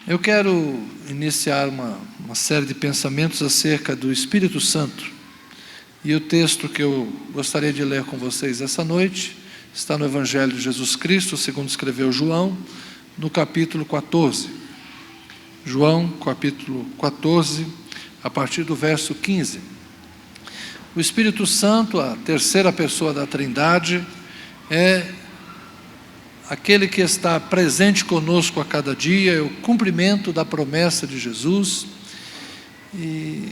Eu quero iniciar uma série de pensamentos acerca do Espírito Santo. E o texto que eu gostaria de ler com vocês essa noite está no Evangelho de Jesus Cristo, segundo escreveu João, no capítulo 14. João, capítulo 14, a partir do verso 15. O Espírito Santo, a terceira pessoa da Trindade, é aquele que está presente conosco a cada dia, é o cumprimento da promessa de Jesus. E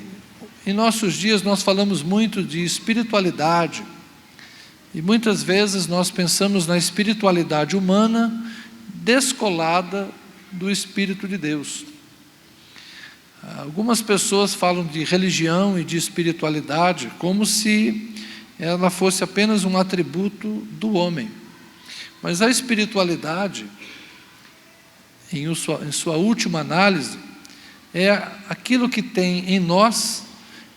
em nossos dias nós falamos muito de espiritualidade, e muitas vezes nós pensamos na espiritualidade humana descolada do Espírito de Deus. Algumas pessoas falam de religião e de espiritualidade como se ela fosse apenas um atributo do homem. Mas a espiritualidade, em sua última análise, é aquilo que tem em nós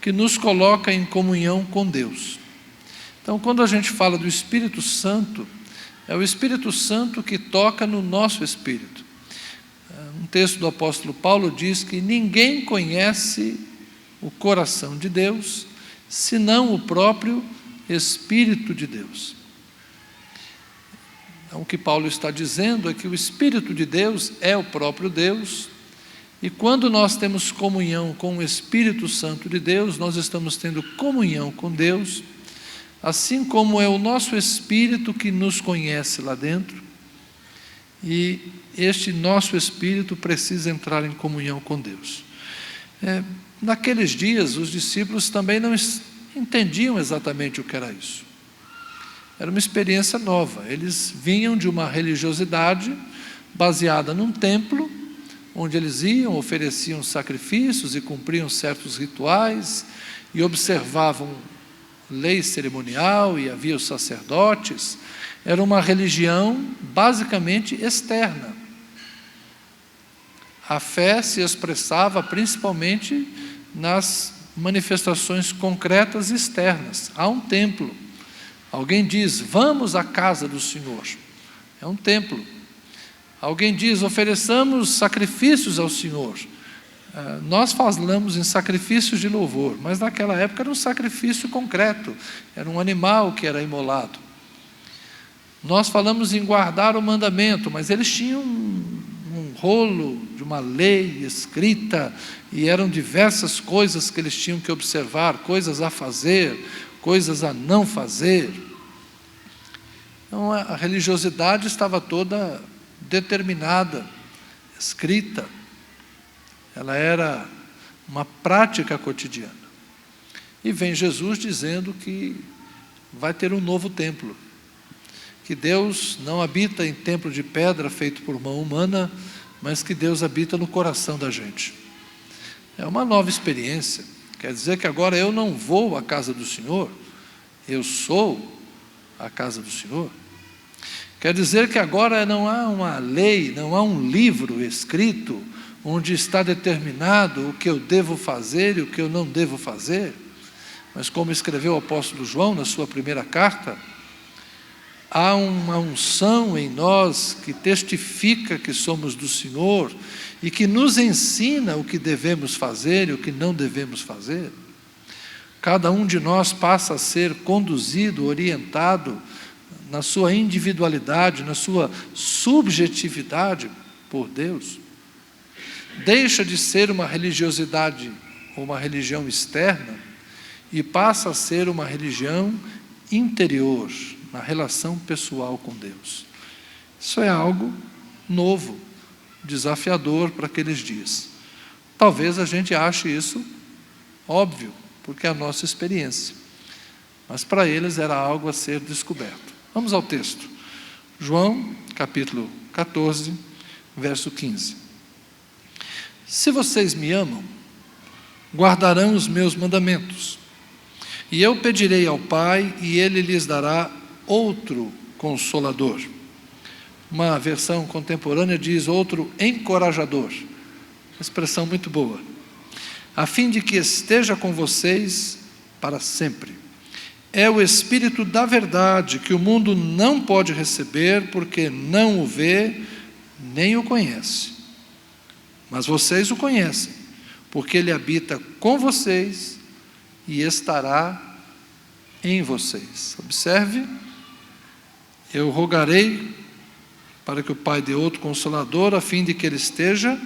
que nos coloca em comunhão com Deus. Então, quando a gente fala do Espírito Santo, é o Espírito Santo que toca no nosso espírito. Um texto do apóstolo Paulo diz que ninguém conhece o coração de Deus, senão o próprio Espírito de Deus. Então, o que Paulo está dizendo é que o Espírito de Deus é o próprio Deus, e quando nós temos comunhão com o Espírito Santo de Deus, nós estamos tendo comunhão com Deus, assim como é o nosso Espírito que nos conhece lá dentro, e este nosso Espírito precisa entrar em comunhão com Deus. Naqueles dias, os discípulos também não entendiam exatamente o que era isso. Era uma experiência nova. Eles vinham de uma religiosidade baseada num templo, onde eles iam, ofereciam sacrifícios e cumpriam certos rituais, e observavam lei cerimonial, e havia os sacerdotes. Era uma religião basicamente externa. A fé se expressava principalmente nas manifestações concretas externas. Há um templo. Alguém diz, vamos à casa do Senhor. É um templo. Alguém diz, ofereçamos sacrifícios ao Senhor. Nós falamos em sacrifícios de louvor, mas naquela época era um sacrifício concreto. Era um animal que era imolado. Nós falamos em guardar o mandamento, mas eles tinham um rolo de uma lei escrita, e eram diversas coisas que eles tinham que observar, coisas a fazer, coisas a não fazer. Então a religiosidade estava toda determinada, escrita. Ela era uma prática cotidiana. E vem Jesus dizendo que vai ter um novo templo, que Deus não habita em templo de pedra feito por mão humana, mas que Deus habita no coração da gente. É uma nova experiência. Quer dizer que agora eu não vou à casa do Senhor, eu sou a casa do Senhor. Quer dizer que agora não há uma lei, não há um livro escrito onde está determinado o que eu devo fazer e o que eu não devo fazer. Mas como escreveu o apóstolo João na sua primeira carta, há uma unção em nós que testifica que somos do Senhor e que nos ensina o que devemos fazer e o que não devemos fazer. Cada um de nós passa a ser conduzido, orientado na sua individualidade, na sua subjetividade por Deus. Deixa de ser uma religiosidade ou uma religião externa e passa a ser uma religião interior, na relação pessoal com Deus. Isso é algo novo, desafiador para aqueles dias. Talvez a gente ache isso óbvio, porque é a nossa experiência. Mas para eles era algo a ser descoberto. Vamos ao texto. João, capítulo 14, verso 15. Se vocês me amam, guardarão os meus mandamentos. E eu pedirei ao Pai, e Ele lhes dará outro Consolador. Uma versão contemporânea diz outro encorajador. Expressão muito boa. A fim de que esteja com vocês para sempre. É o Espírito da verdade que o mundo não pode receber porque não o vê nem o conhece. Mas vocês o conhecem, porque ele habita com vocês e estará em vocês. Observe, eu rogarei para que o Pai dê outro Consolador, a fim de que ele esteja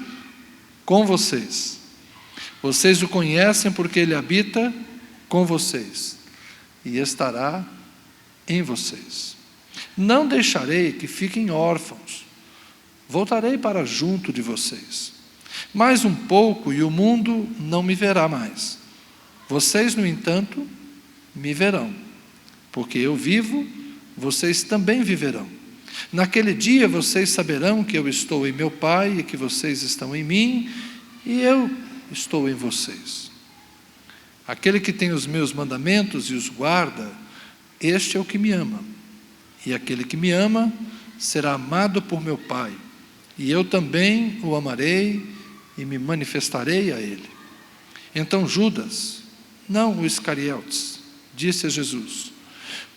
com vocês. Vocês o conhecem porque ele habita com vocês e estará em vocês. Não deixarei que fiquem órfãos. Voltarei para junto de vocês. Mais um pouco e o mundo não me verá mais. Vocês, no entanto, me verão. Porque eu vivo, vocês também viverão. Naquele dia vocês saberão que eu estou em meu Pai e que vocês estão em mim e eu estou em vocês. Aquele que tem os meus mandamentos e os guarda, este é o que me ama. E aquele que me ama será amado por meu Pai. E eu também o amarei e me manifestarei a ele. Então Judas, não o Iscariotes, disse a Jesus: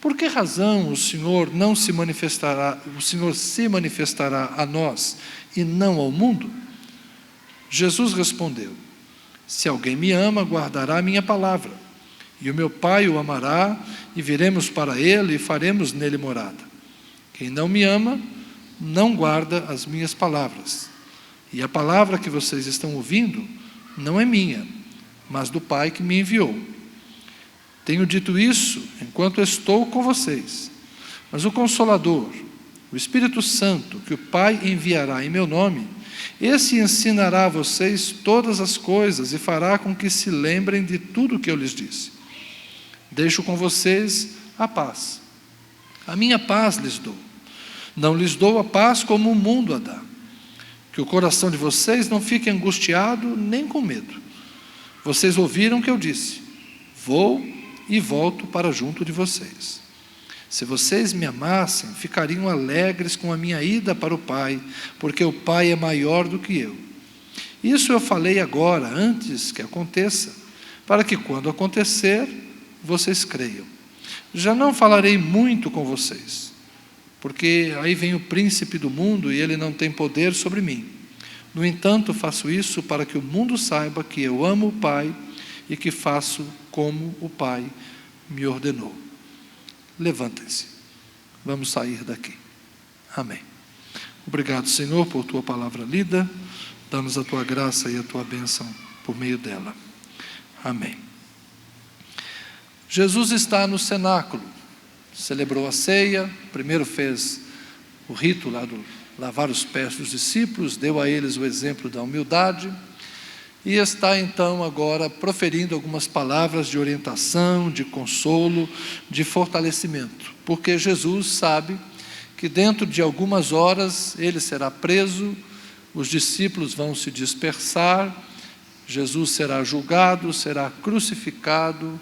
por que razão o Senhor se manifestará a nós e não ao mundo? Jesus respondeu: se alguém me ama, guardará a minha palavra, e o meu Pai o amará, e viremos para ele e faremos nele morada. Quem não me ama, não guarda as minhas palavras. E a palavra que vocês estão ouvindo não é minha, mas do Pai que me enviou. Tenho dito isso enquanto estou com vocês. Mas o Consolador, o Espírito Santo, que o Pai enviará em meu nome, esse ensinará a vocês todas as coisas e fará com que se lembrem de tudo o que eu lhes disse. Deixo com vocês a paz. A minha paz lhes dou. Não lhes dou a paz como o mundo a dá. Que o coração de vocês não fique angustiado nem com medo. Vocês ouviram o que eu disse: vou e volto para junto de vocês. Se vocês me amassem, ficariam alegres com a minha ida para o Pai, porque o Pai é maior do que eu. Isso eu falei agora, antes que aconteça, para que quando acontecer, vocês creiam. Já não falarei muito com vocês, porque aí vem o príncipe do mundo e ele não tem poder sobre mim. No entanto, faço isso para que o mundo saiba que eu amo o Pai e que faço como o Pai me ordenou. Levantem-se, vamos sair daqui. Amém. Obrigado, Senhor, por tua palavra lida. Dá-nos a tua graça e a tua bênção por meio dela. Amém. Jesus está no cenáculo, celebrou a ceia, primeiro fez o rito lá do lavar os pés dos discípulos, deu a eles o exemplo da humildade, e está então agora proferindo algumas palavras de orientação, de consolo, de fortalecimento, porque Jesus sabe que dentro de algumas horas ele será preso, os discípulos vão se dispersar, Jesus será julgado, será crucificado,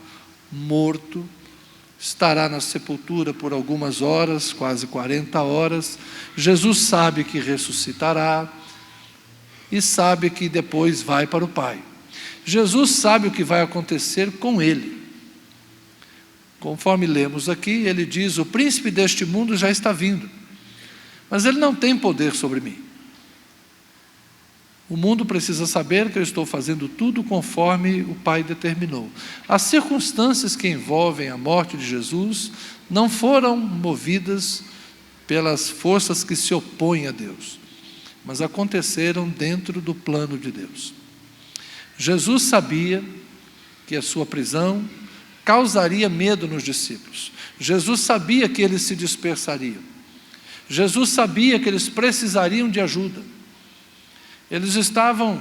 morto, estará na sepultura por algumas horas, quase 40 horas. Jesus sabe que ressuscitará e sabe que depois vai para o Pai. Jesus sabe o que vai acontecer com ele. Conforme lemos aqui, ele diz: o príncipe deste mundo já está vindo, mas ele não tem poder sobre mim. O mundo precisa saber que eu estou fazendo tudo conforme o Pai determinou. As circunstâncias que envolvem a morte de Jesus não foram movidas pelas forças que se opõem a Deus, mas aconteceram dentro do plano de Deus. Jesus sabia que a sua prisão causaria medo nos discípulos. Jesus sabia que eles se dispersariam. Jesus sabia que eles precisariam de ajuda. Eles estavam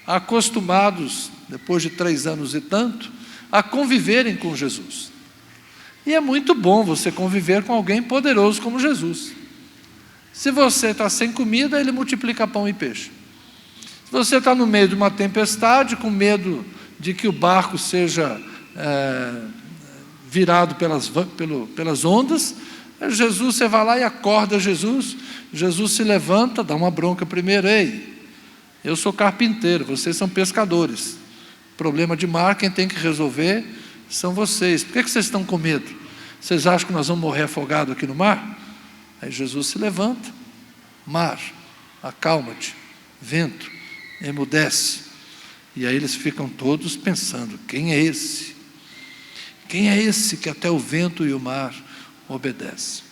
acostumados, depois de 3 anos e tanto, a conviverem com Jesus. E é muito bom você conviver com alguém poderoso como Jesus. Se você está sem comida, ele multiplica pão e peixe. Se você está no meio de uma tempestade, com medo de que o barco seja virado pelas ondas, Jesus, você vai lá e acorda Jesus. Jesus se levanta, dá uma bronca primeiro: ei, eu sou carpinteiro, vocês são pescadores. Problema de mar, quem tem que resolver são vocês. Por que vocês estão com medo? Vocês acham que nós vamos morrer afogados aqui no mar? Aí Jesus se levanta: mar, acalma-te. Vento, emudece. E aí eles ficam todos pensando: quem é esse? Quem é esse que até o vento e o mar obedecem?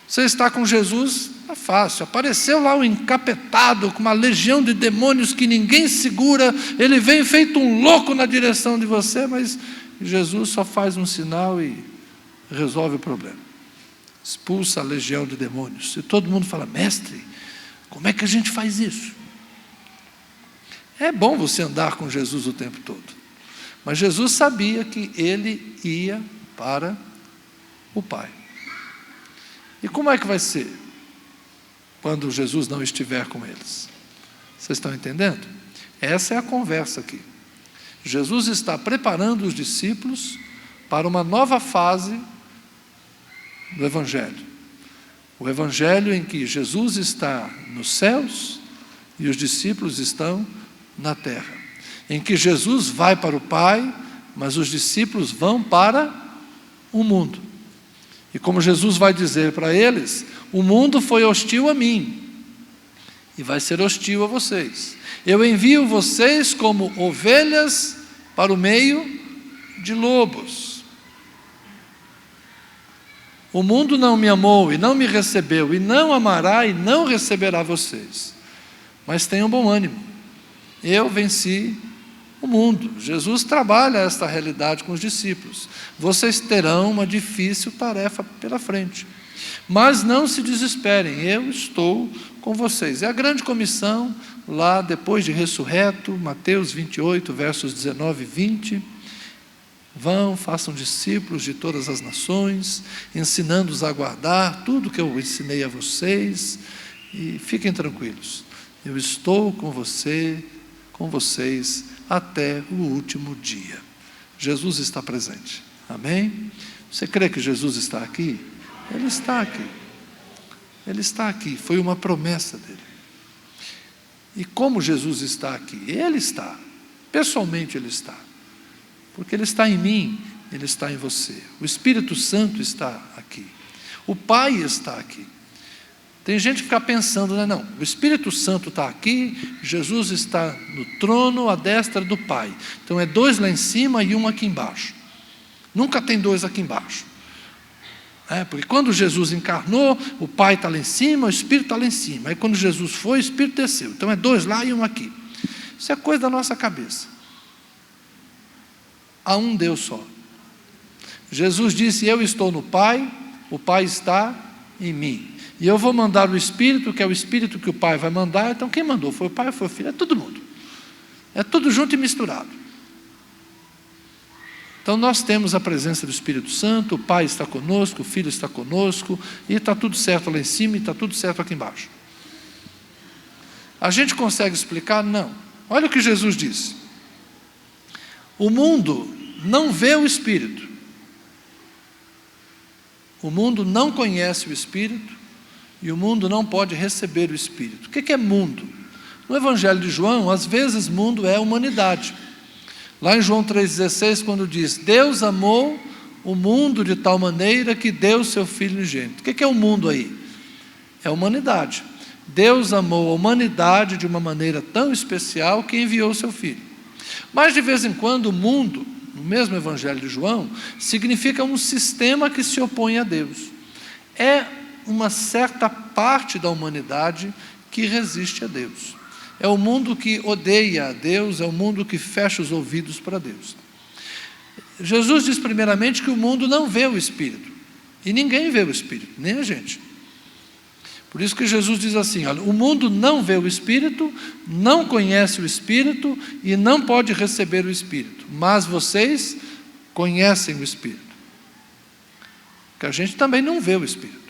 Você está com Jesus, é fácil. Apareceu lá um encapetado com uma legião de demônios que ninguém segura. Ele vem feito um louco na direção de você, mas Jesus só faz um sinal e resolve o problema. Expulsa a legião de demônios. E todo mundo fala: mestre, como é que a gente faz isso? É bom você andar com Jesus o tempo todo. Mas Jesus sabia que ele ia para o Pai. E como é que vai ser quando Jesus não estiver com eles? Vocês estão entendendo? Essa é a conversa aqui. Jesus está preparando os discípulos para uma nova fase do Evangelho. O Evangelho em que Jesus está nos céus e os discípulos estão na terra. Em que Jesus vai para o Pai, mas os discípulos vão para o mundo. E como Jesus vai dizer para eles: o mundo foi hostil a mim, e vai ser hostil a vocês. Eu envio vocês como ovelhas para o meio de lobos. O mundo não me amou e não me recebeu, e não amará e não receberá vocês. Mas tenham bom ânimo. Eu venci o mundo. Jesus trabalha esta realidade com os discípulos. Vocês terão uma difícil tarefa pela frente, mas não se desesperem, eu estou com vocês. É a grande comissão, lá depois de ressurreto, Mateus 28, versos 19 e 20. Vão, façam discípulos de todas as nações, ensinando-os a guardar tudo que eu ensinei a vocês, e fiquem tranquilos, eu estou com vocês até o último dia. Jesus está presente. Amém? Você crê que Jesus está aqui? Ele está aqui. Ele está aqui. Foi uma promessa dele. E como Jesus está aqui? Ele está. Pessoalmente ele está. Porque ele está em mim, ele está em você. O Espírito Santo está aqui. O Pai está aqui. Tem gente que fica pensando, não, o Espírito Santo está aqui, Jesus está no trono à destra do Pai. Então é 2 lá em cima e 1 aqui embaixo. Nunca tem 2 aqui embaixo. Porque quando Jesus encarnou, o Pai está lá em cima, o Espírito está lá em cima. Aí quando Jesus foi, o Espírito desceu. Então é 2 lá e 1 aqui. Isso é coisa da nossa cabeça. Há um Deus só. Jesus disse: eu estou no Pai, o Pai está em mim. E eu vou mandar o Espírito, que é o Espírito que o Pai vai mandar. Então quem mandou? Foi o Pai, foi o Filho, é todo mundo. É tudo junto e misturado. Então nós temos a presença do Espírito Santo, o Pai está conosco, o Filho está conosco, e está tudo certo lá em cima e está tudo certo aqui embaixo. A gente consegue explicar? Não. Olha o que Jesus disse. O mundo não vê o Espírito. O mundo não conhece o Espírito, e o mundo não pode receber o Espírito. O que é mundo? No Evangelho de João, às vezes mundo é humanidade. Lá em João 3,16, quando diz: Deus amou o mundo de tal maneira que deu seu Filho unigênito. O que é o mundo aí? É a humanidade. Deus amou a humanidade de uma maneira tão especial que enviou o seu Filho. Mas de vez em quando o mundo, no mesmo Evangelho de João, significa um sistema que se opõe a Deus. É uma certa parte da humanidade que resiste a Deus. É o mundo que odeia a Deus, é o mundo que fecha os ouvidos para Deus. Jesus diz primeiramente que o mundo não vê o Espírito. E ninguém vê o Espírito, nem a gente. Por isso que Jesus diz assim: olha, o mundo não vê o Espírito, não conhece o Espírito e não pode receber o Espírito. Mas vocês conhecem o Espírito. Porque a gente também não vê o Espírito.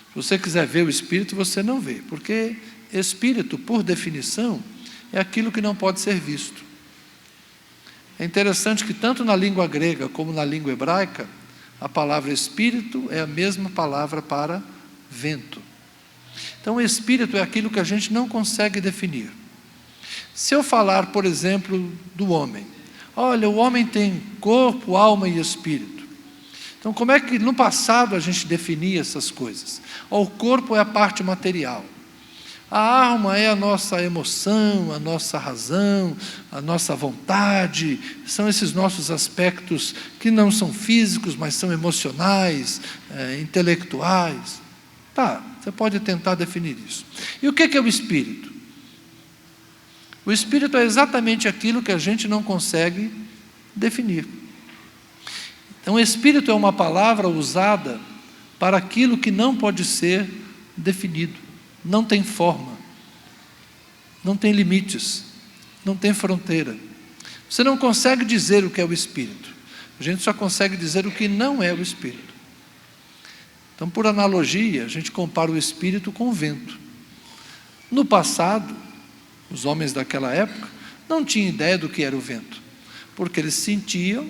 Se você quiser ver o Espírito, você não vê. Porque Espírito, por definição, é aquilo que não pode ser visto. É interessante que tanto na língua grega como na língua hebraica, a palavra Espírito é a mesma palavra para vento. Então, o Espírito é aquilo que a gente não consegue definir. Se eu falar, por exemplo, do homem. Olha, o homem tem corpo, alma e espírito. Então, como é que no passado a gente definia essas coisas? O corpo é a parte material. A alma é a nossa emoção, a nossa razão, a nossa vontade, são esses nossos aspectos que não são físicos, mas são emocionais, intelectuais. Tá, você pode tentar definir isso. E o que é o espírito? O espírito é exatamente aquilo que a gente não consegue definir. Então, espírito é uma palavra usada para aquilo que não pode ser definido. Não tem forma, não tem limites, não tem fronteira. Você não consegue dizer o que é o espírito. A gente só consegue dizer o que não é o espírito. Então, por analogia, a gente compara o espírito com o vento. No passado, os homens daquela época não tinham ideia do que era o vento, porque eles sentiam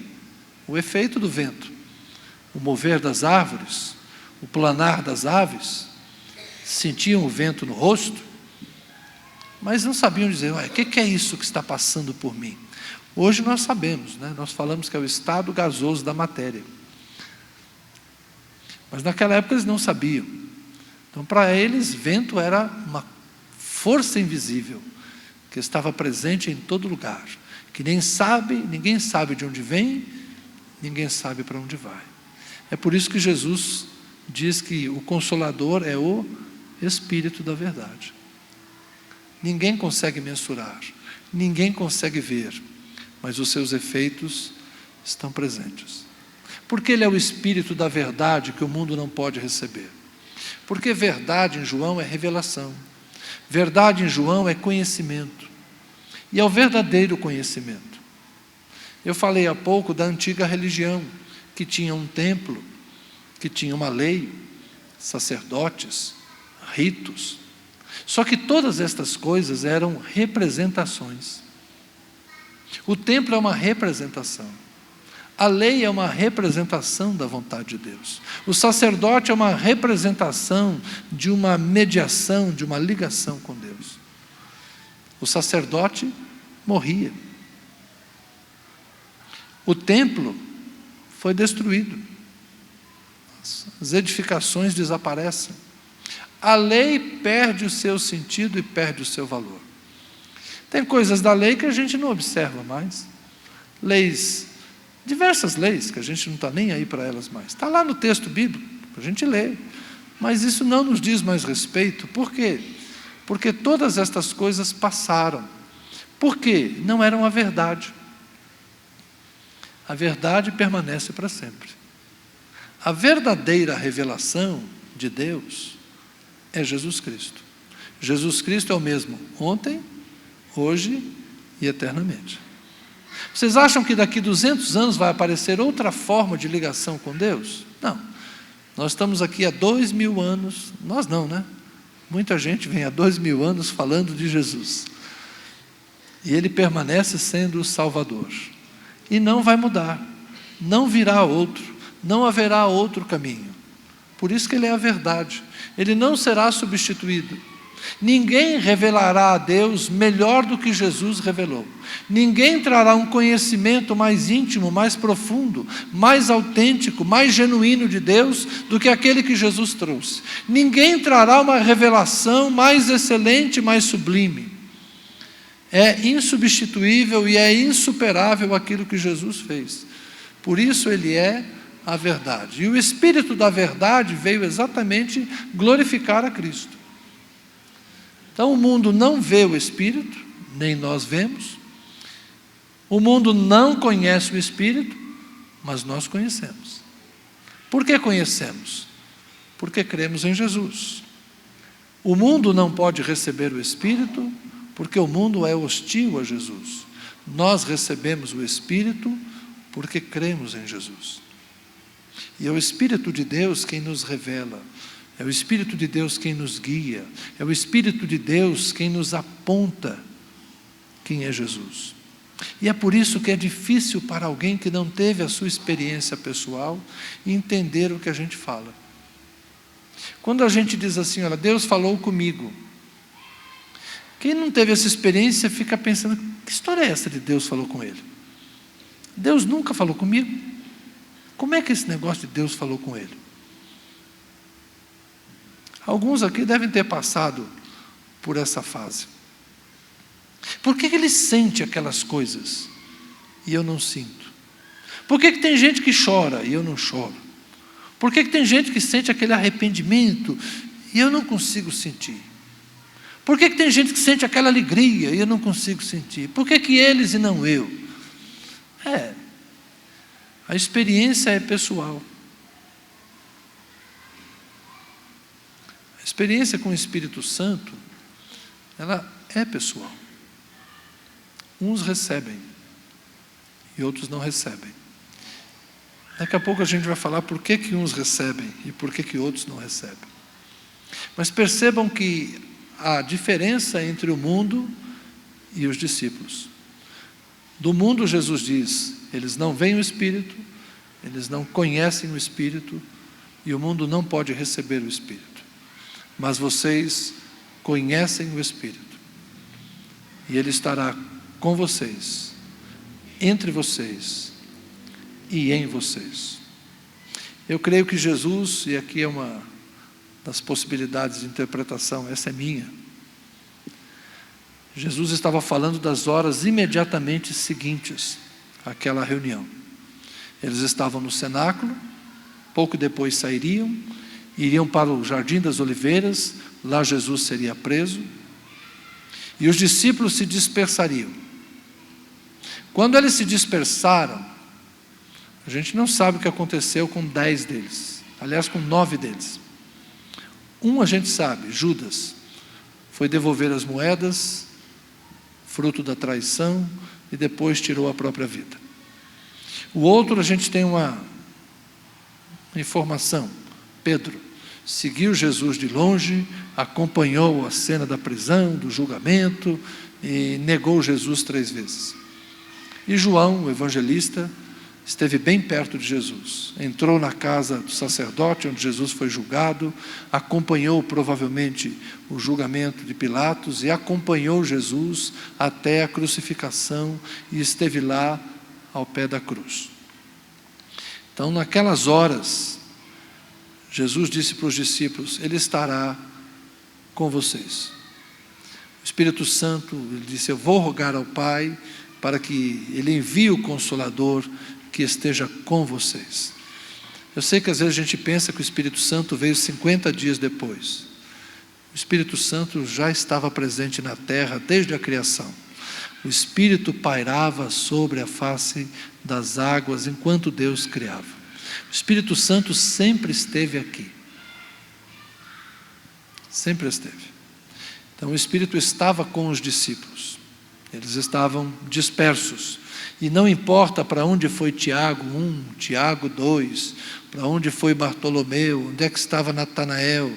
o efeito do vento, o mover das árvores, o planar das aves, sentiam o vento no rosto, mas não sabiam dizer, o que é isso que está passando por mim? Hoje nós sabemos, né? Nós falamos que é o estado gasoso da matéria. Mas naquela época eles não sabiam. Então, para eles, vento era uma força invisível, que estava presente em todo lugar, que ninguém sabe de onde vem, ninguém sabe para onde vai. É por isso que Jesus diz que o Consolador é o Espírito da verdade. Ninguém consegue mensurar, ninguém consegue ver, mas os seus efeitos estão presentes. Porque ele é o Espírito da verdade que o mundo não pode receber. Porque verdade em João é revelação, verdade em João é conhecimento, e é o verdadeiro conhecimento. Eu falei há pouco da antiga religião, que tinha um templo, que tinha uma lei, sacerdotes, ritos. Só que todas estas coisas eram representações. O templo é uma representação. A lei é uma representação da vontade de Deus. O sacerdote é uma representação de uma mediação, de uma ligação com Deus. O sacerdote morria. O templo foi destruído. As edificações desaparecem. A lei perde o seu sentido e perde o seu valor. Tem coisas da lei que a gente não observa mais. Leis, diversas leis, que a gente não está nem aí para elas mais. Está lá no texto bíblico, a gente lê. Mas isso não nos diz mais respeito. Por quê? Porque todas estas coisas passaram. Por quê? Não eram a verdade. A verdade permanece para sempre. A verdadeira revelação de Deus é Jesus Cristo. Jesus Cristo é o mesmo ontem, hoje e eternamente. Vocês acham que daqui 200 anos vai aparecer outra forma de ligação com Deus? Não. Nós estamos aqui há 2000 anos, nós não, né? Muita gente vem há 2000 anos falando de Jesus. E Ele permanece sendo o Salvador. E não vai mudar, não virá outro, não haverá outro caminho. Por isso que Ele é a verdade. Ele não será substituído. Ninguém revelará a Deus melhor do que Jesus revelou. Ninguém trará um conhecimento mais íntimo, mais profundo, mais autêntico, mais genuíno de Deus do que aquele que Jesus trouxe. Ninguém trará uma revelação mais excelente, mais sublime. É insubstituível e é insuperável aquilo que Jesus fez. Por isso Ele é a verdade. E o Espírito da verdade veio exatamente glorificar a Cristo. Então o mundo não vê o Espírito, nem nós vemos. O mundo não conhece o Espírito, mas nós conhecemos. Por que conhecemos? Porque cremos em Jesus. O mundo não pode receber o Espírito, porque o mundo é hostil a Jesus. Nós recebemos o Espírito porque cremos em Jesus. E é o Espírito de Deus quem nos revela, é o Espírito de Deus quem nos guia, é o Espírito de Deus quem nos aponta quem é Jesus. E é por isso que é difícil para alguém que não teve a sua experiência pessoal entender o que a gente fala. Quando a gente diz assim, olha, Deus falou comigo. Quem não teve essa experiência fica pensando, que história é essa de Deus falou com ele? Deus nunca falou comigo? Como é que esse negócio de Deus falou com ele? Alguns aqui devem ter passado por essa fase? Por que ele sente aquelas coisas e eu não sinto? Por que tem gente que chora e eu não choro? Por que tem gente que sente aquele arrependimento e eu não consigo sentir? Por que tem gente que sente aquela alegria e eu não consigo sentir? Por que eles e não eu? A experiência é pessoal. A experiência com o Espírito Santo, ela é pessoal. Uns recebem e outros não recebem. Daqui a pouco a gente vai falar por que uns recebem e por que outros não recebem. Mas percebam que há diferença entre o mundo e os discípulos. Do mundo, Jesus diz, eles não veem o Espírito, eles não conhecem o Espírito, e o mundo não pode receber o Espírito. Mas vocês conhecem o Espírito, e Ele estará com vocês, entre vocês e em vocês. Eu creio que Jesus, e aqui é uma das possibilidades de interpretação, essa é minha, Jesus estava falando das horas imediatamente seguintes àquela reunião. Eles estavam no cenáculo, pouco depois sairiam, iriam para o Jardim das Oliveiras, lá Jesus seria preso, e os discípulos se dispersariam. Quando eles se dispersaram, a gente não sabe o que aconteceu com 10 deles, aliás com 9 deles. Um a gente sabe, Judas, foi devolver as moedas, fruto da traição, e depois tirou a própria vida. O outro a gente tem uma informação, Pedro, seguiu Jesus de longe, acompanhou a cena da prisão, do julgamento, e negou Jesus 3 vezes. E João, o evangelista, esteve bem perto de Jesus, entrou na casa do sacerdote onde Jesus foi julgado, acompanhou provavelmente o julgamento de Pilatos e acompanhou Jesus até a crucificação e esteve lá ao pé da cruz. Então, naquelas horas, Jesus disse para os discípulos, Ele estará com vocês. O Espírito Santo, Ele disse, eu vou rogar ao Pai para que Ele envie o Consolador que esteja com vocês. Eu sei que às vezes a gente pensa que o Espírito Santo veio 50 dias depois. O Espírito Santo já estava presente na terra desde a criação. O Espírito pairava sobre a face das águas enquanto Deus criava. O Espírito Santo sempre esteve aqui. Sempre esteve. Então o Espírito estava com os discípulos. Eles estavam dispersos. E não importa para onde foi Tiago 1, Tiago 2, para onde foi Bartolomeu, onde é que estava Natanael.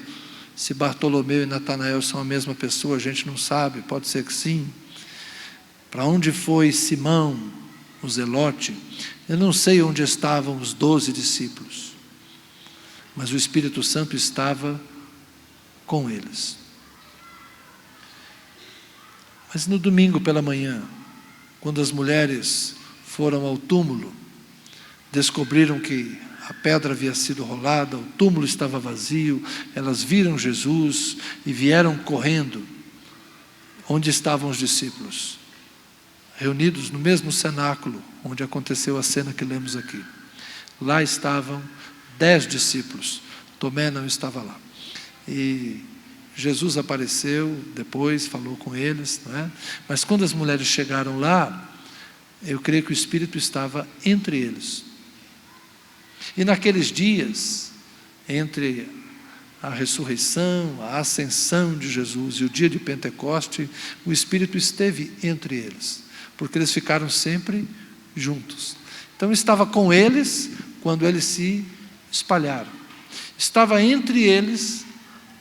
Se Bartolomeu e Natanael são a mesma pessoa, a gente não sabe, pode ser que sim. Para onde foi Simão, o Zelote, eu não sei onde estavam os 12 discípulos, mas o Espírito Santo estava com eles. Mas no domingo pela manhã, quando as mulheres foram ao túmulo, descobriram que a pedra havia sido rolada, o túmulo estava vazio, elas viram Jesus e vieram correndo. Onde estavam os discípulos? Reunidos no mesmo cenáculo, onde aconteceu a cena que lemos aqui. Lá estavam 10 discípulos, Tomé não estava lá. E Jesus apareceu, depois falou com eles, não é? Mas quando as mulheres chegaram lá, eu creio que o Espírito estava entre eles. E naqueles dias, entre a ressurreição, a ascensão de Jesus e o dia de Pentecoste, o Espírito esteve entre eles, porque eles ficaram sempre juntos. Então estava com eles quando eles se espalharam. Estava entre eles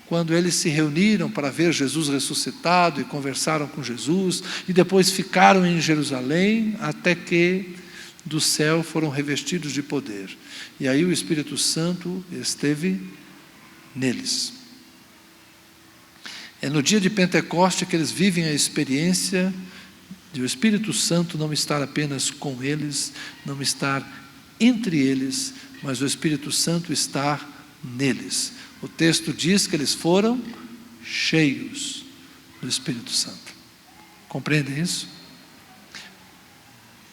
quando eles se reuniram para ver Jesus ressuscitado e conversaram com Jesus, e depois ficaram em Jerusalém, até que do céu foram revestidos de poder. E aí o Espírito Santo esteve neles. É no dia de Pentecoste que eles vivem a experiência de o Espírito Santo não estar apenas com eles, não estar entre eles, mas o Espírito Santo estar neles. O texto diz que eles foram cheios do Espírito Santo. Compreendem isso?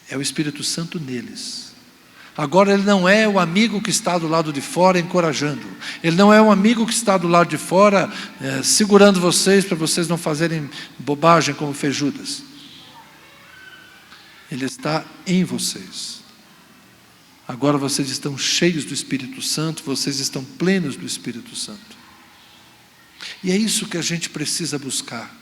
É o Espírito Santo neles. Agora ele não é o amigo que está do lado de fora encorajando. Ele não é um amigo que está do lado de fora segurando vocês para vocês não fazerem bobagem como fez Judas. Ele está em vocês. Agora vocês estão cheios do Espírito Santo, vocês estão plenos do Espírito Santo. E é isso que a gente precisa buscar.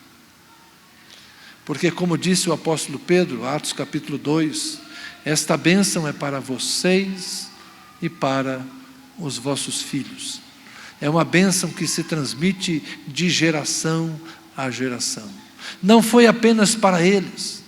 Porque como disse o apóstolo Pedro, Atos capítulo 2, esta bênção é para vocês e para os vossos filhos. É uma bênção que se transmite de geração a geração. Não foi apenas para eles.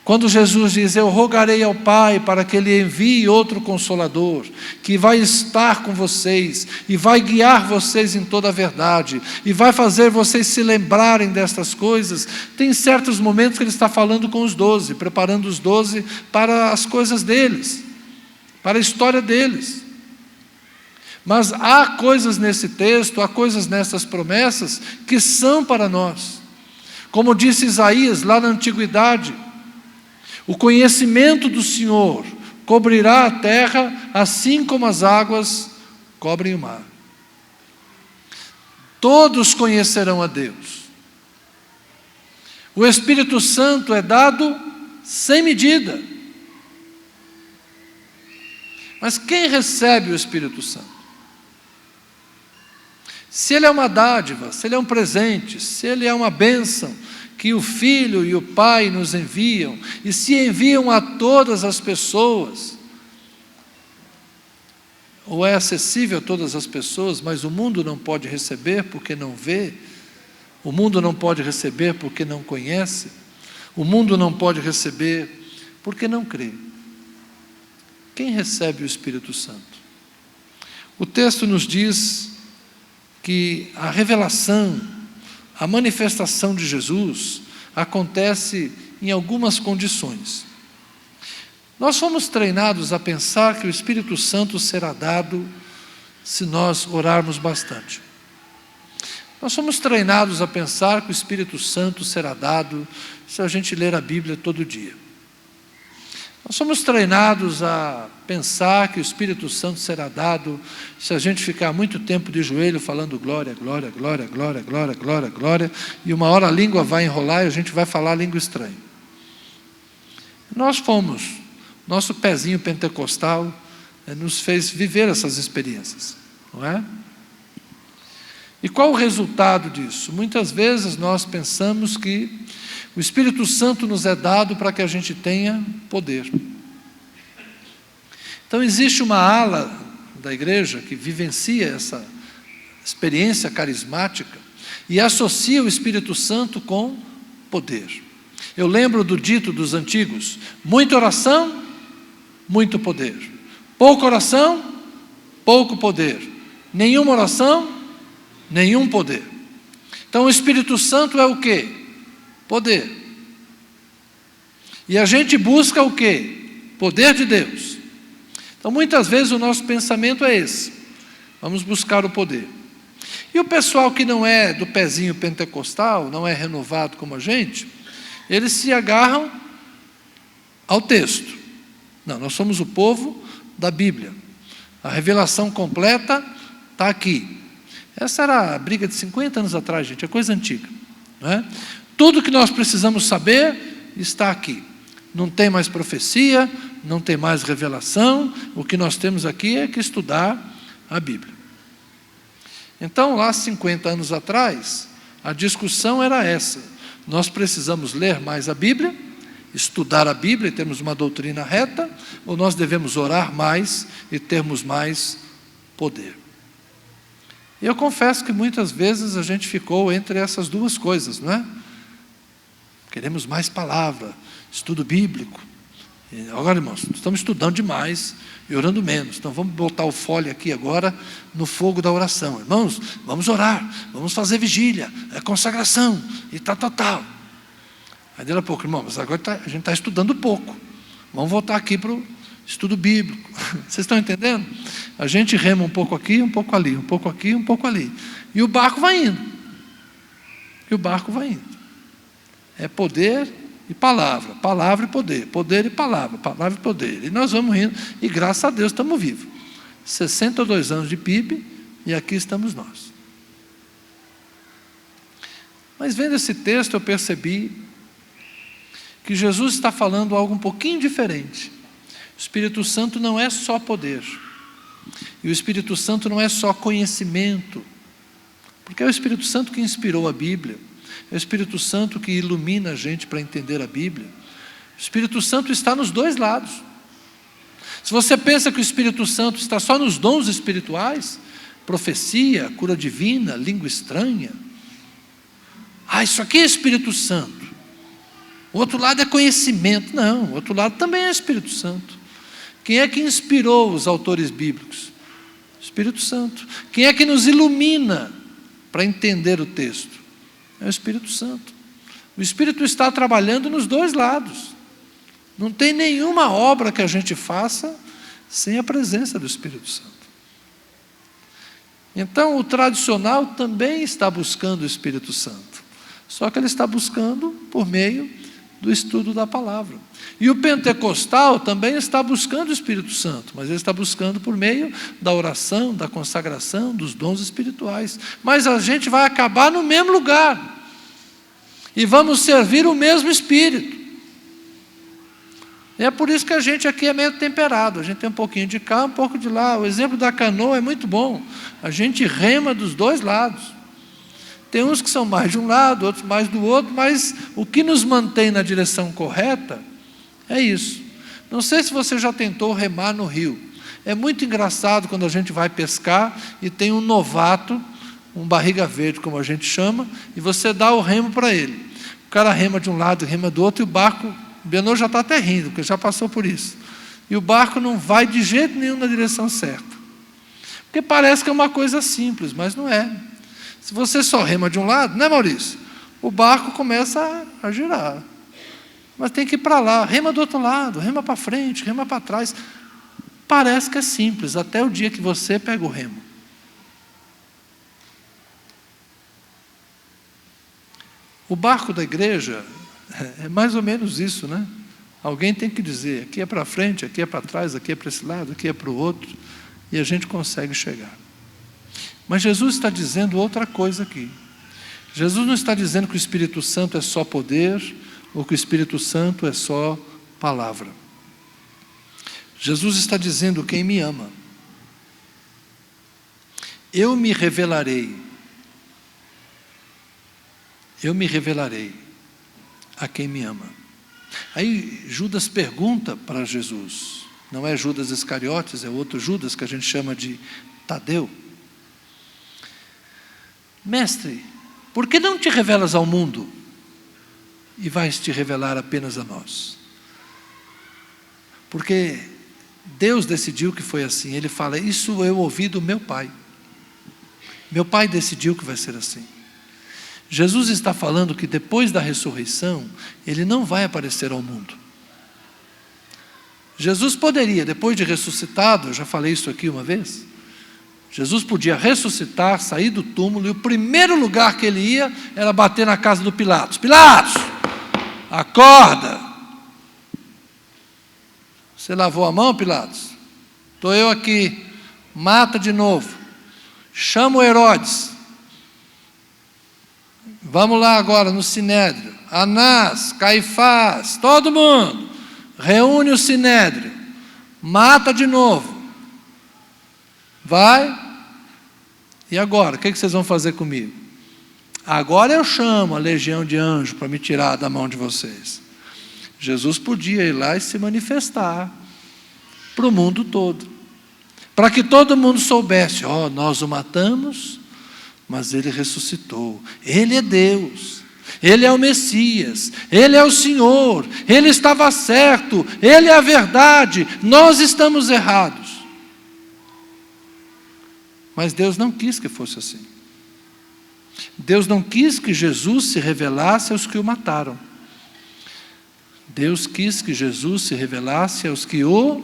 Quando Jesus diz, eu rogarei ao Pai para que Ele envie outro Consolador, que vai estar com vocês, e vai guiar vocês em toda a verdade, e vai fazer vocês se lembrarem destas coisas, tem certos momentos que Ele está falando com os 12, preparando os 12 para as coisas deles, para a história deles. Mas há coisas nesse texto, há coisas nessas promessas, que são para nós. Como disse Isaías, lá na Antiguidade, o conhecimento do Senhor cobrirá a terra, assim como as águas cobrem o mar. Todos conhecerão a Deus. O Espírito Santo é dado sem medida. Mas quem recebe o Espírito Santo? Se ele é uma dádiva, se ele é um presente, se ele é uma bênção, que o Filho e o Pai nos enviam, e se enviam a todas as pessoas, ou é acessível a todas as pessoas, mas o mundo não pode receber porque não vê, o mundo não pode receber porque não conhece, o mundo não pode receber porque não crê. Quem recebe o Espírito Santo? O texto nos diz que a revelação, a manifestação de Jesus acontece em algumas condições. Nós fomos treinados a pensar que o Espírito Santo será dado se nós orarmos bastante. Nós fomos treinados a pensar que o Espírito Santo será dado se a gente ler a Bíblia todo dia. Nós somos treinados a pensar que o Espírito Santo será dado se a gente ficar muito tempo de joelho falando glória, glória, glória, glória, glória, glória, glória, e uma hora a língua vai enrolar e a gente vai falar a língua estranha. Nós fomos, nosso pezinho pentecostal nos fez viver essas experiências, não é? E qual o resultado disso? Muitas vezes nós pensamos que o Espírito Santo nos é dado para que a gente tenha poder. Então existe uma ala da igreja que vivencia essa experiência carismática e associa o Espírito Santo com poder. Eu lembro do dito dos antigos: muita oração, muito poder. Pouca oração, pouco poder. Nenhuma oração, nenhum poder. Então o Espírito Santo é o quê? Poder. E a gente busca o quê? Poder de Deus. Então muitas vezes o nosso pensamento é esse: vamos buscar o poder. E o pessoal que não é do pezinho pentecostal, não é renovado como a gente, eles se agarram ao texto. Não, nós somos o povo da Bíblia. A revelação completa está aqui. Essa era a briga de 50 anos atrás, gente, é coisa antiga, não é? Tudo que nós precisamos saber está aqui. Não tem mais profecia, não tem mais revelação. O que nós temos aqui é que estudar a Bíblia. Então, lá 50 anos atrás, a discussão era essa: nós precisamos ler mais a Bíblia, estudar a Bíblia e termos uma doutrina reta, ou nós devemos orar mais e termos mais poder. E eu confesso que muitas vezes a gente ficou entre essas duas coisas, não é? Queremos mais palavra, estudo bíblico. E agora, irmãos, estamos estudando demais e orando menos. Então vamos botar o fole aqui agora no fogo da oração. Irmãos, vamos orar, vamos fazer vigília, consagração e tal. Aí daqui a pouco, irmãos, mas agora a gente está estudando pouco. Vamos voltar aqui para o estudo bíblico. Vocês estão entendendo? A gente rema um pouco aqui, um pouco ali, um pouco aqui, um pouco ali. E o barco vai indo. E o barco vai indo. É poder e palavra, palavra e poder, poder e palavra, palavra e poder. E nós vamos indo, e graças a Deus estamos vivos. 62 anos de PIB, e aqui estamos nós. Mas vendo esse texto, eu percebi que Jesus está falando algo um pouquinho diferente. O Espírito Santo não é só poder. E o Espírito Santo não é só conhecimento. Porque é o Espírito Santo que inspirou a Bíblia. É o Espírito Santo que ilumina a gente para entender a Bíblia. O Espírito Santo está nos dois lados. Se você pensa que o Espírito Santo está só nos dons espirituais, profecia, cura divina, língua estranha, isso aqui é Espírito Santo. O outro lado é conhecimento. Não, o outro lado também é Espírito Santo. Quem é que inspirou os autores bíblicos? Espírito Santo. Quem é que nos ilumina para entender o texto? É o Espírito Santo. O Espírito está trabalhando nos dois lados. Não tem nenhuma obra que a gente faça sem a presença do Espírito Santo. Então, o tradicional também está buscando o Espírito Santo. Só que ele está buscando por meio do estudo da palavra. E o pentecostal também está buscando o Espírito Santo, mas ele está buscando por meio da oração, da consagração, dos dons espirituais. Mas a gente vai acabar no mesmo lugar. E vamos servir o mesmo Espírito. E é por isso que a gente aqui é meio temperado. A gente tem um pouquinho de cá, um pouco de lá. O exemplo da canoa é muito bom. A gente rema dos dois lados. Tem uns que são mais de um lado, outros mais do outro, mas o que nos mantém na direção correta é isso. Não sei se você já tentou remar no rio. É muito engraçado quando a gente vai pescar e tem um novato, um barriga verde, como a gente chama, e você dá o remo para ele. O cara rema de um lado, rema do outro, e o barco, o Benô já está até rindo, porque já passou por isso. E o barco não vai de jeito nenhum na direção certa. Porque parece que é uma coisa simples, mas não é. Se você só rema de um lado, né, Maurício? O barco começa a girar. Mas tem que ir para lá, rema do outro lado, rema para frente, rema para trás. Parece que é simples, até o dia que você pega o remo. O barco da igreja é mais ou menos isso, né? Alguém tem que dizer, aqui é para frente, aqui é para trás, aqui é para esse lado, aqui é para o outro, e a gente consegue chegar. Mas Jesus está dizendo outra coisa aqui. Jesus não está dizendo que o Espírito Santo é só poder, ou que o Espírito Santo é só palavra. Jesus está dizendo: quem me ama, eu me revelarei a quem me ama. Aí Judas pergunta para Jesus, não é Judas Iscariotes, é outro Judas que a gente chama de Tadeu: mestre, por que não te revelas ao mundo e vais te revelar apenas a nós? Porque Deus decidiu que foi assim. Ele fala: isso eu ouvi do meu Pai. Meu Pai decidiu que vai ser assim. Jesus está falando que depois da ressurreição, Ele não vai aparecer ao mundo. Jesus poderia, depois de ressuscitado, eu já falei isso aqui uma vez, Jesus podia ressuscitar, sair do túmulo, e o primeiro lugar que ele ia era bater na casa do Pilatos. Pilatos, acorda! Você lavou a mão, Pilatos? Estou eu aqui, mata de novo. Chama o Herodes. Vamos lá agora no Sinédrio. Anás, Caifás, todo mundo. Reúne o Sinédrio. Mata de novo. Vai. E agora, o que vocês vão fazer comigo? Agora eu chamo a legião de anjos para me tirar da mão de vocês. Jesus podia ir lá e se manifestar para o mundo todo, para que todo mundo soubesse: nós o matamos, mas ele ressuscitou. Ele é Deus, Ele é o Messias, Ele é o Senhor, Ele estava certo, Ele é a verdade, nós estamos errados. Mas Deus não quis que fosse assim. Deus não quis que Jesus se revelasse aos que o mataram. Deus quis que Jesus se revelasse aos que o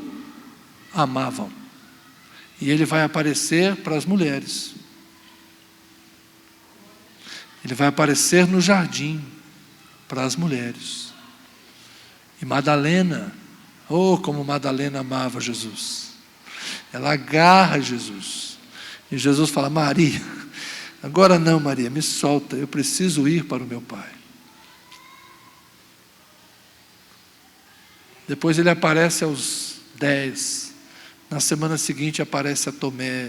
amavam. E Ele vai aparecer para as mulheres. Ele vai aparecer no jardim para as mulheres. E Madalena, como Madalena amava Jesus. Ela agarra Jesus. E Jesus fala: Maria, agora não, Maria, me solta, eu preciso ir para o meu Pai. Depois ele aparece aos 10. Na semana seguinte aparece a Tomé.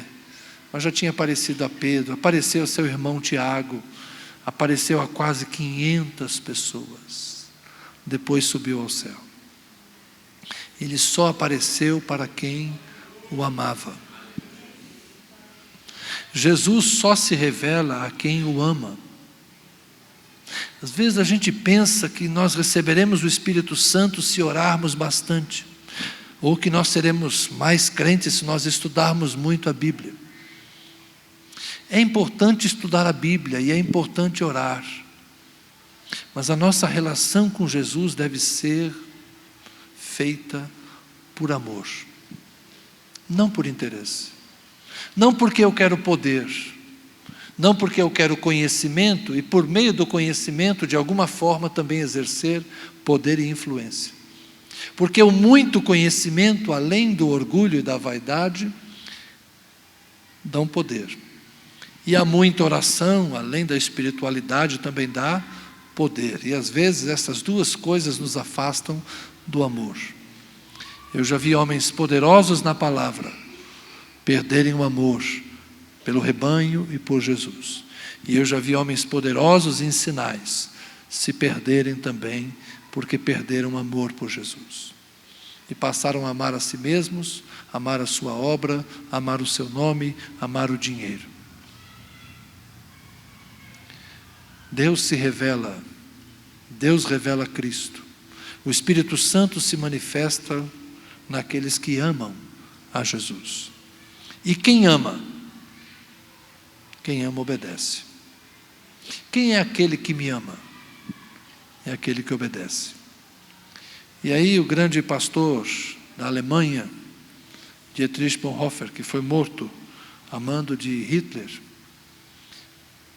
Mas já tinha aparecido a Pedro, apareceu a seu irmão Tiago, apareceu a quase 500 pessoas. Depois subiu ao céu. Ele só apareceu para quem o amava. Jesus só se revela a quem o ama. Às vezes a gente pensa que nós receberemos o Espírito Santo se orarmos bastante, ou que nós seremos mais crentes se nós estudarmos muito a Bíblia. É importante estudar a Bíblia e é importante orar, mas a nossa relação com Jesus deve ser feita por amor, não por interesse, não porque eu quero poder, não porque eu quero conhecimento e por meio do conhecimento de alguma forma também exercer poder e influência. Porque o muito conhecimento, além do orgulho e da vaidade, dão poder. E a muita oração, além da espiritualidade, também dá poder. E às vezes essas duas coisas nos afastam do amor. Eu já vi homens poderosos na palavra perderem o amor pelo rebanho e por Jesus. E eu já vi homens poderosos em sinais se perderem também porque perderam o amor por Jesus. E passaram a amar a si mesmos, amar a sua obra, amar o seu nome, amar o dinheiro. Deus se revela, Deus revela Cristo. O Espírito Santo se manifesta naqueles que amam a Jesus. E quem ama? Quem ama obedece. Quem é aquele que me ama? É aquele que obedece. E aí o grande pastor da Alemanha, Dietrich Bonhoeffer, que foi morto a mando de Hitler,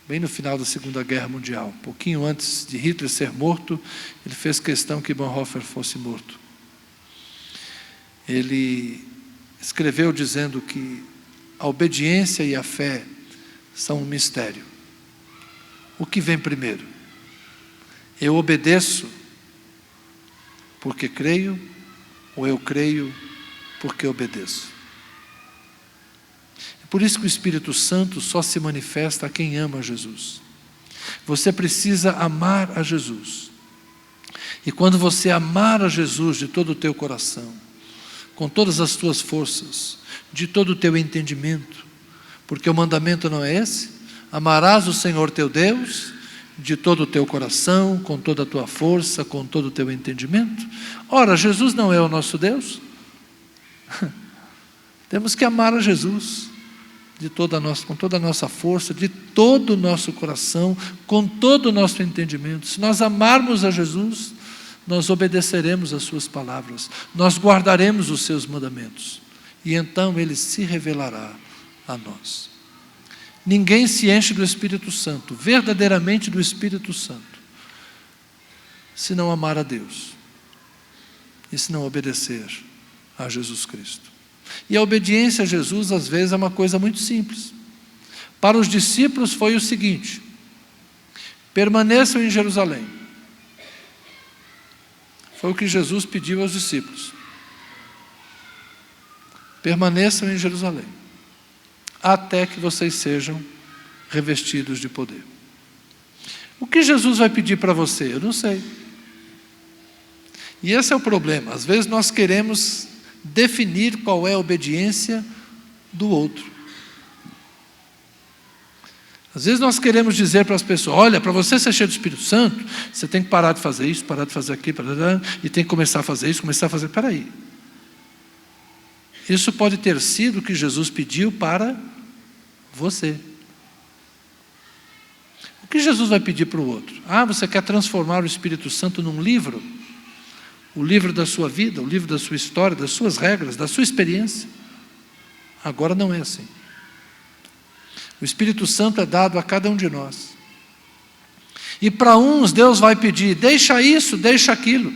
bem no final da Segunda Guerra Mundial, um pouquinho antes de Hitler ser morto, ele fez questão que Bonhoeffer fosse morto. Ele escreveu dizendo que a obediência e a fé são um mistério. O que vem primeiro? Eu obedeço porque creio, ou eu creio porque obedeço? É por isso que o Espírito Santo só se manifesta a quem ama Jesus. Você precisa amar a Jesus. E quando você amar a Jesus de todo o teu coração, com todas as tuas forças, de todo o teu entendimento, porque o mandamento não é esse? Amarás o Senhor teu Deus de todo o teu coração, com toda a tua força, com todo o teu entendimento. Ora, Jesus não é o nosso Deus? Temos que amar a Jesus com toda a nossa força, de todo o nosso coração, com todo o nosso entendimento. Se nós amarmos a Jesus, nós obedeceremos às suas palavras, nós guardaremos os seus mandamentos, e então Ele se revelará a nós. Ninguém se enche do Espírito Santo, verdadeiramente do Espírito Santo, se não amar a Deus e se não obedecer a Jesus Cristo. E a obediência a Jesus às vezes é uma coisa muito simples. Para os discípulos foi o seguinte: permaneçam em Jerusalém. Foi o que Jesus pediu aos discípulos. Permaneçam em Jerusalém, até que vocês sejam revestidos de poder. O que Jesus vai pedir para você? Eu não sei. E esse é o problema. Às vezes nós queremos definir qual é a obediência do outro. Às vezes nós queremos dizer para as pessoas: olha, para você ser cheio do Espírito Santo, você tem que parar de fazer isso, parar de fazer aquilo, e tem que começar a fazer isso, começar a fazer. Espera aí. Isso pode ter sido o que Jesus pediu para você. O que Jesus vai pedir para o outro? Ah, você quer transformar o Espírito Santo num livro? O livro da sua vida, o livro da sua história, das suas regras, da sua experiência? Agora não é assim. O Espírito Santo é dado a cada um de nós. E para uns Deus vai pedir, deixa isso, deixa aquilo.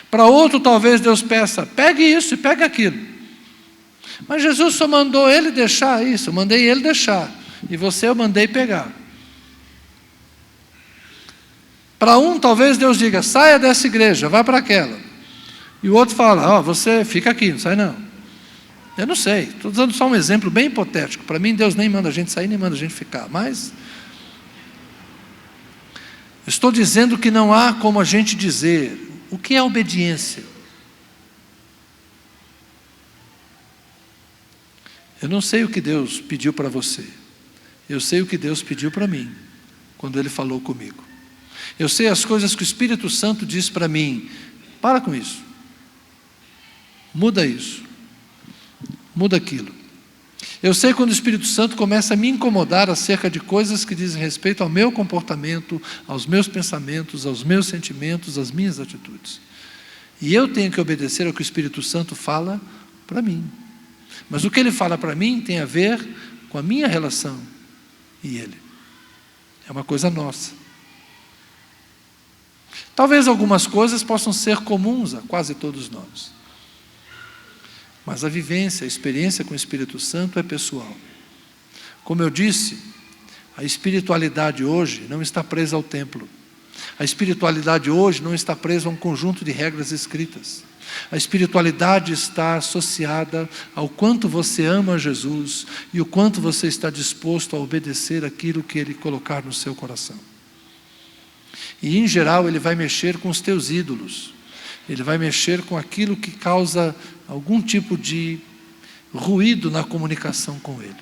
Para outro talvez Deus peça, pegue isso e pegue aquilo. Mas Jesus só mandou ele deixar isso, eu mandei ele deixar. E você eu mandei pegar. Para um talvez Deus diga, saia dessa igreja, vá para aquela. E o outro fala, você fica aqui, não sai não. Eu não sei, estou dando só um exemplo bem hipotético. Para mim Deus nem manda a gente sair, nem manda a gente ficar. Mas estou dizendo que não há como a gente dizer o que é obediência. Eu não sei o que Deus pediu para você. Eu sei o que Deus pediu para mim, quando Ele falou comigo. Eu sei as coisas que o Espírito Santo diz para mim. Para com isso. Muda isso. Muda aquilo. Eu sei quando o Espírito Santo começa a me incomodar acerca de coisas que dizem respeito ao meu comportamento, aos meus pensamentos, aos meus sentimentos, às minhas atitudes. E eu tenho que obedecer ao que o Espírito Santo fala para mim. Mas o que ele fala para mim tem a ver com a minha relação e ele. É uma coisa nossa. Talvez algumas coisas possam ser comuns a quase todos nós. Mas a vivência, a experiência com o Espírito Santo é pessoal. Como eu disse, a espiritualidade hoje não está presa ao templo. A espiritualidade hoje não está presa a um conjunto de regras escritas. A espiritualidade está associada ao quanto você ama Jesus e o quanto você está disposto a obedecer aquilo que Ele colocar no seu coração. E em geral Ele vai mexer com os teus ídolos. Ele vai mexer com aquilo que causa algum tipo de ruído na comunicação com Ele.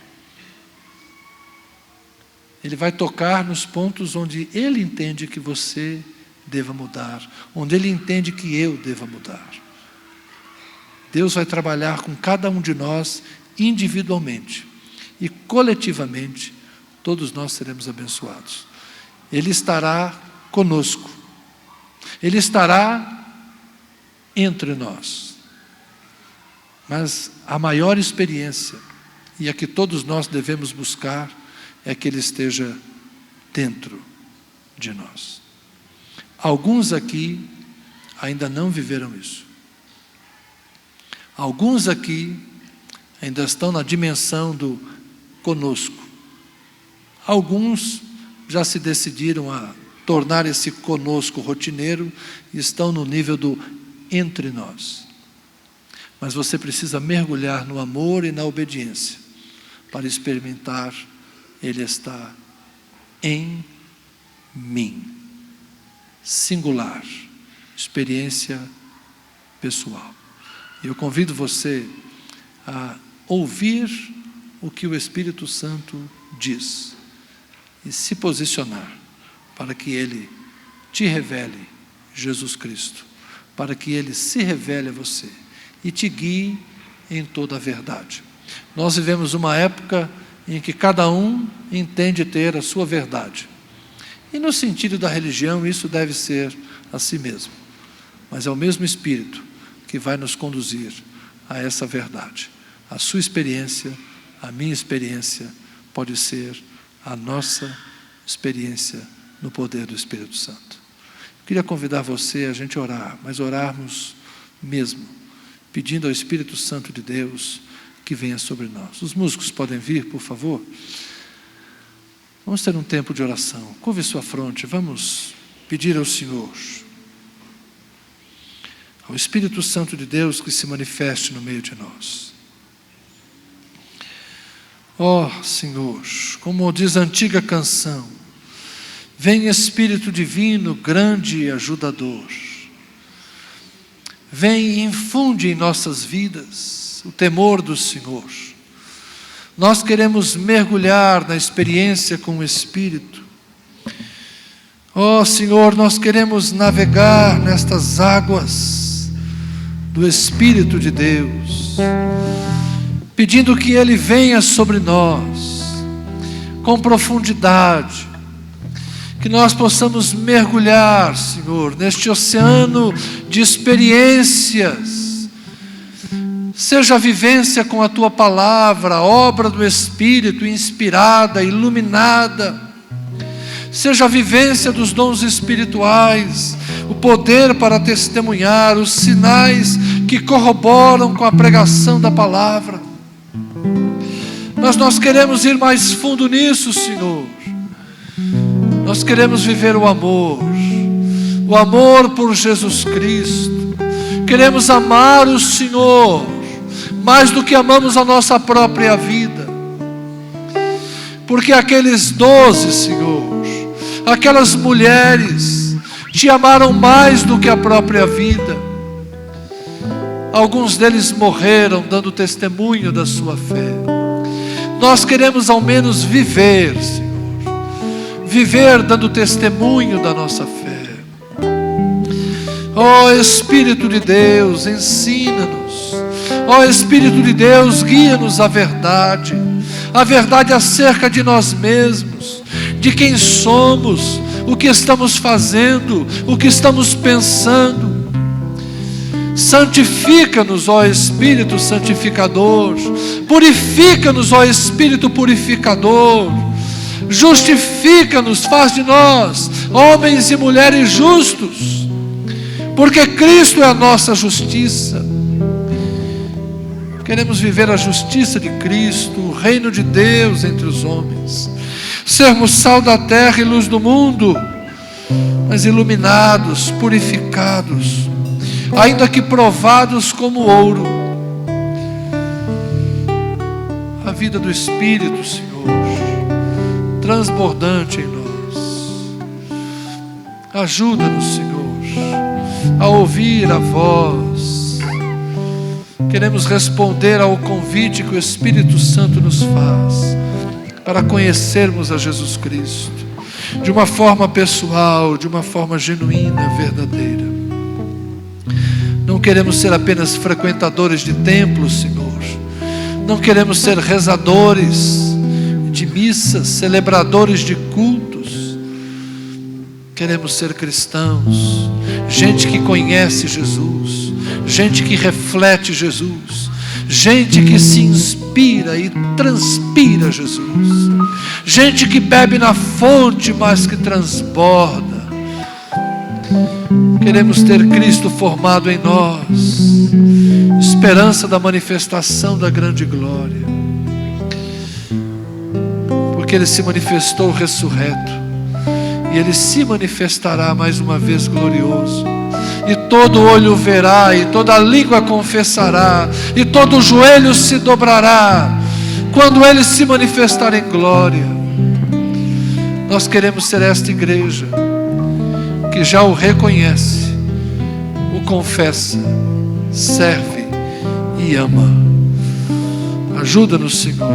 Ele vai tocar nos pontos onde Ele entende que você deva mudar, onde Ele entende que eu deva mudar. Deus vai trabalhar com cada um de nós individualmente e coletivamente todos nós seremos abençoados. Ele estará conosco. Ele estará entre nós. Mas a maior experiência, e a que todos nós devemos buscar, é que Ele esteja dentro de nós. Alguns aqui ainda não viveram isso. Alguns aqui ainda estão na dimensão do conosco. Alguns já se decidiram a tornar esse conosco rotineiro e estão no nível do entre nós. Mas você precisa mergulhar no amor e na obediência para experimentar Ele está em mim. Singular, experiência pessoal. E eu convido você a ouvir o que o Espírito Santo diz e se posicionar para que Ele te revele Jesus Cristo, para que Ele se revele a você e te guie em toda a verdade. Nós vivemos uma época em que cada um entende ter a sua verdade. E no sentido da religião isso deve ser assim mesmo. Mas é o mesmo Espírito que vai nos conduzir a essa verdade. A sua experiência, a minha experiência, pode ser a nossa experiência no poder do Espírito Santo. Eu queria convidar você a gente orar, mas orarmos mesmo, pedindo ao Espírito Santo de Deus que venha sobre nós. Os músicos podem vir, por favor? Vamos ter um tempo de oração. Curve sua fronte, vamos pedir ao Senhor, ao Espírito Santo de Deus que se manifeste no meio de nós. Ó Senhor, como diz a antiga canção, vem Espírito Divino, grande ajudador. Vem e infunde em nossas vidas o temor do Senhor. Nós queremos mergulhar na experiência com o Espírito. Ó Senhor, nós queremos navegar nestas águas do Espírito de Deus, pedindo que Ele venha sobre nós com profundidade, que nós possamos mergulhar, Senhor, neste oceano de experiências, seja a vivência com a Tua Palavra, a obra do Espírito inspirada, iluminada, seja a vivência dos dons espirituais, o poder para testemunhar, os sinais que corroboram com a pregação da palavra. Mas nós queremos ir mais fundo nisso, Senhor. Nós queremos viver o amor por Jesus Cristo. Queremos amar o Senhor mais do que amamos a nossa própria vida. Porque aqueles 12, Senhor, aquelas mulheres te amaram mais do que a própria vida. Alguns deles morreram dando testemunho da sua fé. Nós queremos ao menos viver, Senhor, viver dando testemunho da nossa fé. Ó Espírito de Deus, ensina-nos. Ó Espírito de Deus, guia-nos à verdade acerca de nós mesmos, de quem somos, o que estamos fazendo, o que estamos pensando. Santifica-nos, ó Espírito santificador. Purifica-nos, ó Espírito purificador. Justifica-nos, faz de nós homens e mulheres justos, porque Cristo é a nossa justiça. Queremos viver a justiça de Cristo, o reino de Deus entre os homens, sermos sal da terra e luz do mundo, mas iluminados, purificados, ainda que provados como ouro. A vida do Espírito, Senhor, transbordante em nós. Ajuda-nos, Senhor, a ouvir a voz. Queremos responder ao convite que o Espírito Santo nos faz para conhecermos a Jesus Cristo de uma forma pessoal, de uma forma genuína, verdadeira. Não queremos ser apenas frequentadores de templos, Senhor. Não queremos ser rezadores de missas, celebradores de cultos. Queremos ser cristãos, gente que conhece Jesus, gente que reflete Jesus, gente que se inspira e transpira Jesus, gente que bebe na fonte, mas que transborda. Queremos ter Cristo formado em nós, esperança da manifestação da grande glória, porque Ele se manifestou ressurreto, e Ele se manifestará mais uma vez glorioso, e todo olho verá, e toda língua confessará, e todo joelho se dobrará, quando Ele se manifestar em glória. Nós queremos ser esta igreja, que já o reconhece, o confessa, serve e ama. Ajuda-nos, Senhor.